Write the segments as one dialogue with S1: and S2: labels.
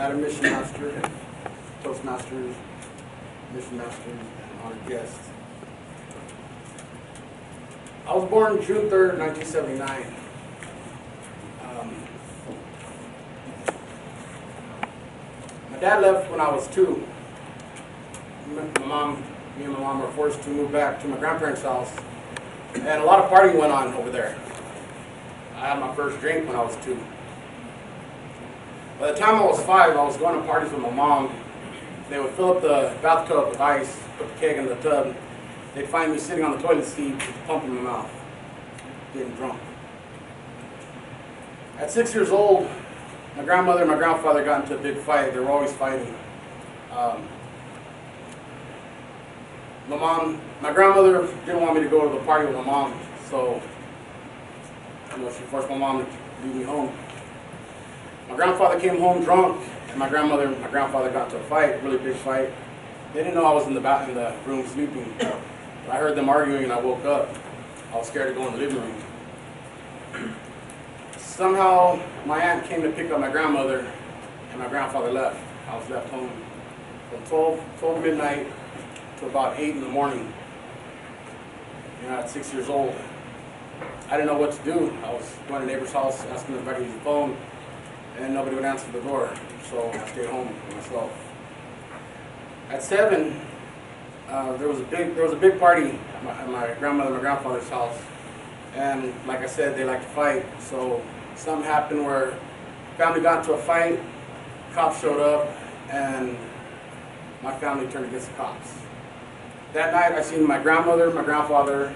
S1: Not a mission master, Toastmasters Mission Masters, and honored guest. I was born June 3rd, 1979. My dad left when I was 2. Me and my mom were forced to move back to my grandparents' house, and a lot of partying went on over there. I had my first drink when I was 2. By the time I was 5, I was going to parties with my mom. They would fill up the bathtub with ice, put the keg in the tub. They'd find me sitting on the toilet seat with a pump in my mouth, getting drunk. At 6 years old, my grandmother and my grandfather got into a big fight. They were always fighting. My grandmother didn't want me to go to the party with my mom, so she forced my mom to leave me home. My grandfather came home drunk, and my grandmother and my grandfather got into a fight, a really big fight. They didn't know I was in the room sleeping. I heard them arguing, and I woke up. I was scared to go in the living room. Somehow, my aunt came to pick up my grandmother, and my grandfather left. I was left home from 12 midnight to about 8 in the morning. At 6 years old. I didn't know what to do. I was going to a neighbor's house, asking everybody to use the phone, and nobody would answer the door, so I stayed home by myself. At 7, there was a big party at my grandmother and my grandfather's house, and like I said, they like to fight. So something happened where family got into a fight, cops showed up, and my family turned against the cops. That night, I seen my grandmother, my grandfather,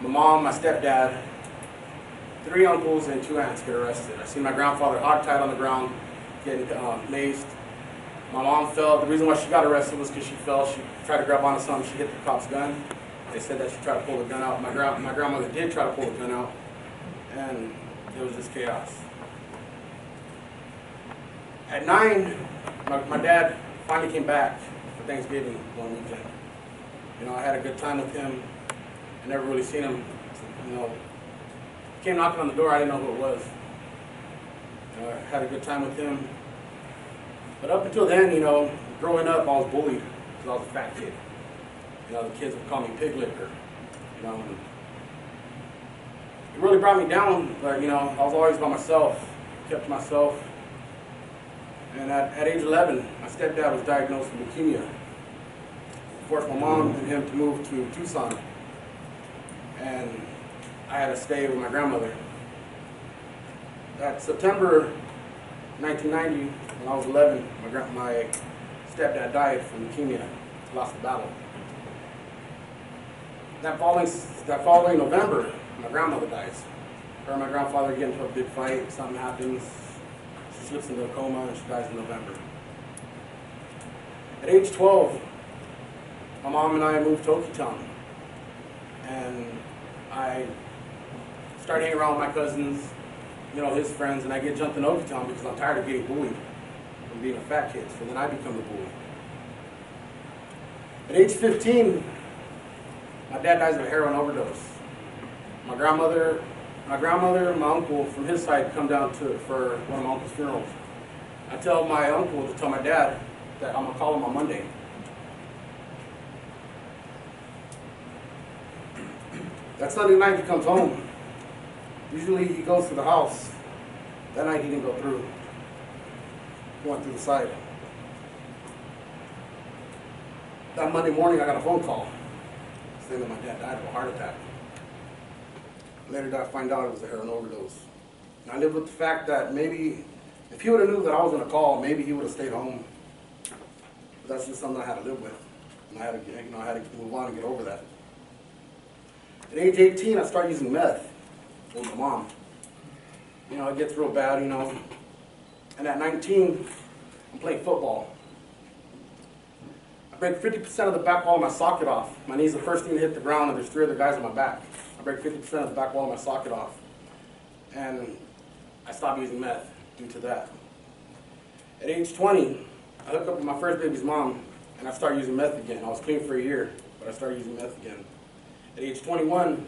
S1: my mom, my stepdad, 3 uncles, and 2 aunts get arrested. I seen my grandfather hogtied on the ground, getting maced. My mom fell. The reason why she got arrested was because she fell. She tried to grab onto something. She hit the cop's gun. They said that she tried to pull the gun out. My grandmother did try to pull the gun out, and it was just chaos. At 9, my dad finally came back for Thanksgiving one weekend. I had a good time with him. I never really seen him. Came knocking on the door. I didn't know who it was. I had a good time with him. But up until then, growing up, I was bullied because I was a fat kid. The kids would call me pig licker. It really brought me down, but I was always by myself, kept to myself. And at age 11, my stepdad was diagnosed with leukemia. Forced my mom and him to move to Tucson, and I had to stay with my grandmother. That September 1990, when I was 11, my stepdad died from leukemia. He lost the battle. That following November, my grandmother dies. Her and my grandfather get into a big fight. Something happens. She slips into a coma and she dies in November. At age 12, my mom and I moved to Okietown, and I started hanging around with my cousins, his friends, and I get jumped in Okietown because I'm tired of getting bullied from being a fat kid, so then I become the bully. At age 15, my dad dies of a heroin overdose. My grandmother and my uncle from his side come down for one of my uncle's funerals. I tell my uncle to tell my dad that I'm going to call him on Monday. That Sunday night he comes home. Usually he goes to the house. That night he didn't go through. He went through the side. That Monday morning I got a phone call saying that my dad died of a heart attack. Later did I find out it was a heroin overdose. And I lived with the fact that maybe if he would have knew that I was going to call, maybe he would have stayed home. But that's just something I had to live with. And I had to move on and get over that. At age 18, I started using meth with my mom. It gets real bad, And at 19, I'm playing football. I break 50% of the back wall of my socket off. My knee's the first thing to hit the ground, and there's 3 other guys on my back. I break 50% of the back wall of my socket off. And I stopped using meth due to that. At age 20, I hooked up with my first baby's mom, and I started using meth again. I was clean for a year, but I started using meth again. At age 21,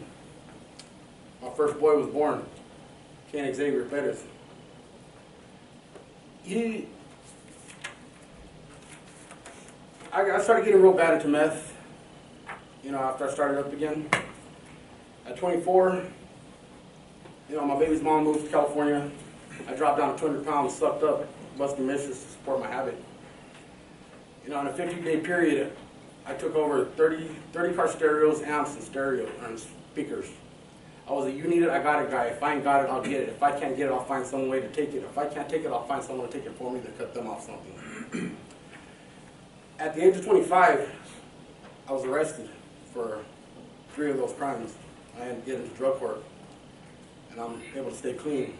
S1: my first boy was born, Ken Xavier Perez. I started getting real bad into meth, you know, after I started up again. At 24, you know, my baby's mom moved to California. I dropped down to 200 pounds, sucked up, busting missions to support my habit. You know, in a 50-day period, I took over 30 car stereos, amps, and stereo and speakers. I was a you need it, I got it guy. If I ain't got it, I'll get it. If I can't get it, I'll find some way to take it. If I can't take it, I'll find someone to take it for me to cut them off something. At the age of 25, I was arrested for 3 of those crimes. I had to get into drug court, and I'm able to stay clean.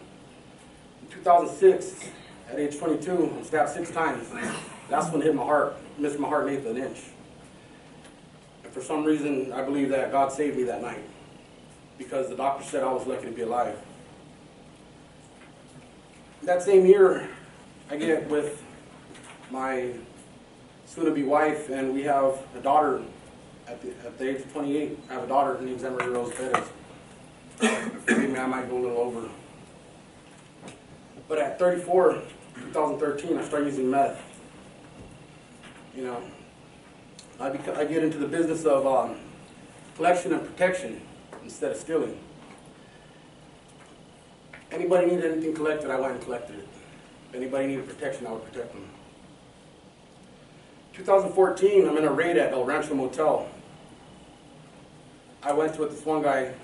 S1: In 2006, at age 22, I'm stabbed 6 times. That's when it hit my heart, missed my heart an eighth of an inch. And for some reason, I believe that God saved me that night, because the doctor said I was lucky to be alive. That same year, I get with my soon-to-be wife, and we have a daughter. At the age of 28, I have a daughter. Her name's Emery Rose Perez. Forgive me, I might go a little over. But at 34, 2013, I start using meth. You know, I get into the business of collection and protection instead of stealing. Anybody needed anything collected, I went and collected it. If anybody needed protection, I would protect them. 2014, I'm in a raid at El Rancho Motel. I went with this one guy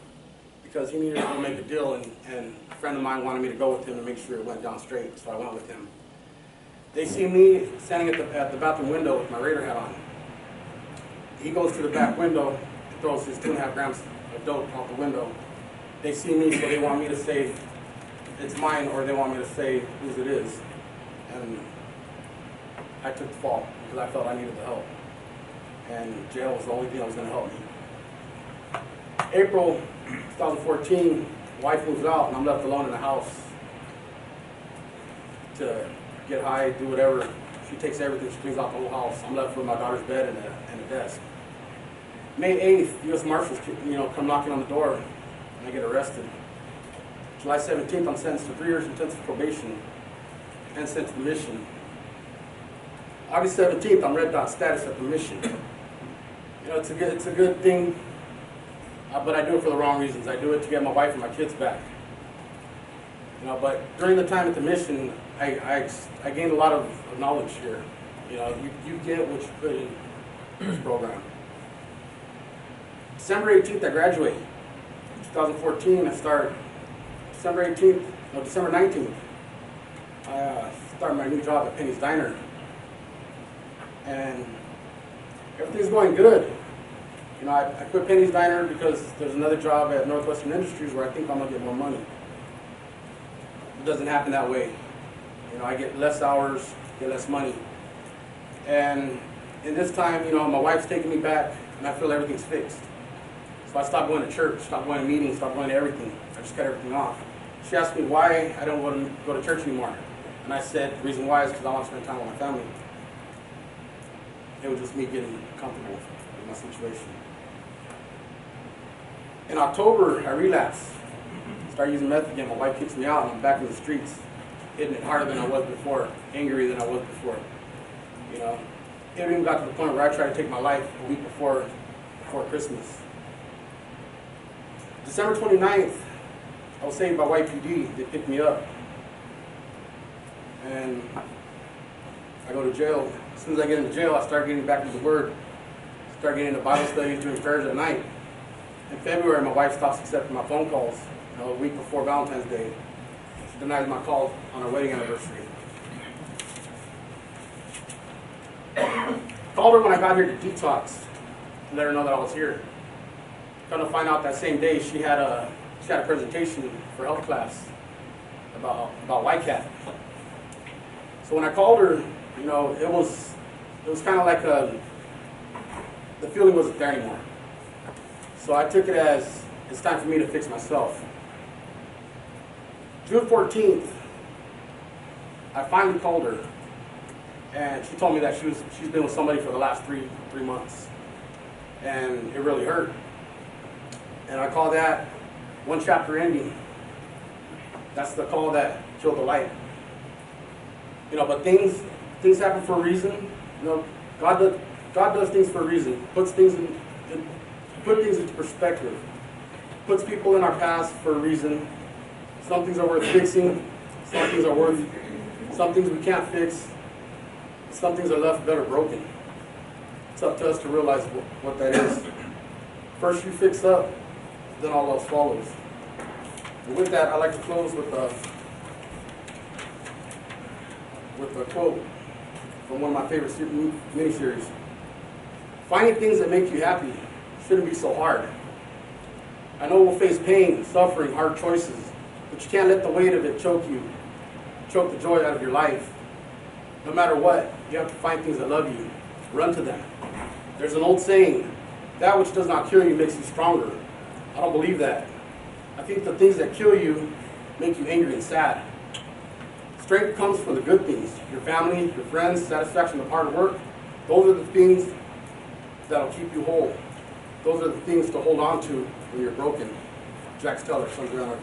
S1: because he needed to make a deal, and a friend of mine wanted me to go with him to make sure it went down straight, so I went with him. They see me standing at the bathroom window with my Raider hat on. He goes to the back window, throws his 2.5 grams of dope out the window. They see me, so they want me to say it's mine, or they want me to say whose it is. And I took the fall because I felt I needed the help. And jail was the only thing that was going to help me. April 2014, wife moves out, and I'm left alone in the house to get high, do whatever. She takes everything, she cleans out the whole house. I'm left with my daughter's bed and a desk. May 8th, U.S. Marshals, you know, come knocking on the door, and I get arrested. July 17th, I'm sentenced to 3 years intensive probation and sent to the mission. August 17th, I'm red dot status at the mission. You know, it's a good thing, but I do it for the wrong reasons. I do it to get my wife and my kids back. You know, but during the time at the mission, I gained a lot of knowledge here. You know, you get what you put in this program. December 18th, I graduate. 2014, I start. December 19th, I start my new job at Penny's Diner. And everything's going good. You know, I quit Penny's Diner because there's another job at Northwestern Industries where I think I'm going to get more money. It doesn't happen that way. You know, I get less hours, get less money. And in this time, you know, my wife's taking me back, and I feel everything's fixed. So I stopped going to church, stopped going to meetings, stopped going to everything. I just cut everything off. She asked me why I don't want to go to church anymore. And I said the reason why is because I want to spend time with my family. It was just me getting comfortable with my situation. In October, I relapse. Start using meth again. My wife kicks me out, and I'm back in the streets, hitting it harder than I was before, angrier than I was before. You know, it even got to the point where I tried to take my life a week before Christmas. December 29th, I was saved by YPD. They picked me up, and I go to jail. As soon as I get into jail, I start getting back into the Word, start getting into Bible studies, doing prayers at night. In February, my wife stops accepting my phone calls. You know, a week before Valentine's Day, she denies my call on our wedding anniversary. Called her when I got here to detox to let her know that I was here. Come to find out that same day she had a presentation for health class about YCAT. So when I called her, you know, it was kind of like the feeling wasn't there anymore. So I took it as it's time for me to fix myself. June 14th, I finally called her, and she told me that she's been with somebody for the last three months, and it really hurt. And I call that one chapter ending. That's the call that killed the light. You know, but things happen for a reason. You know, God God does things for a reason, put things into perspective, puts people in our past for a reason. Some things are worth fixing, some things we can't fix, some things are left better broken. It's up to us to realize what that is. First you fix up, then all else follows. And with that, I'd like to close with a quote from one of my favorite miniseries. Finding things that make you happy shouldn't be so hard. I know we'll face pain, suffering, hard choices, but you can't let the weight of it choke the joy out of your life. No matter what, you have to find things that love you. Run to them. There's an old saying, that which does not kill you makes you stronger. I don't believe that. I think the things that kill you make you angry and sad. Strength comes from the good things. Your family, your friends, satisfaction of hard work. Those are the things that'll keep you whole. Those are the things to hold on to when you're broken. Jack Steller, Sons of Anarchy.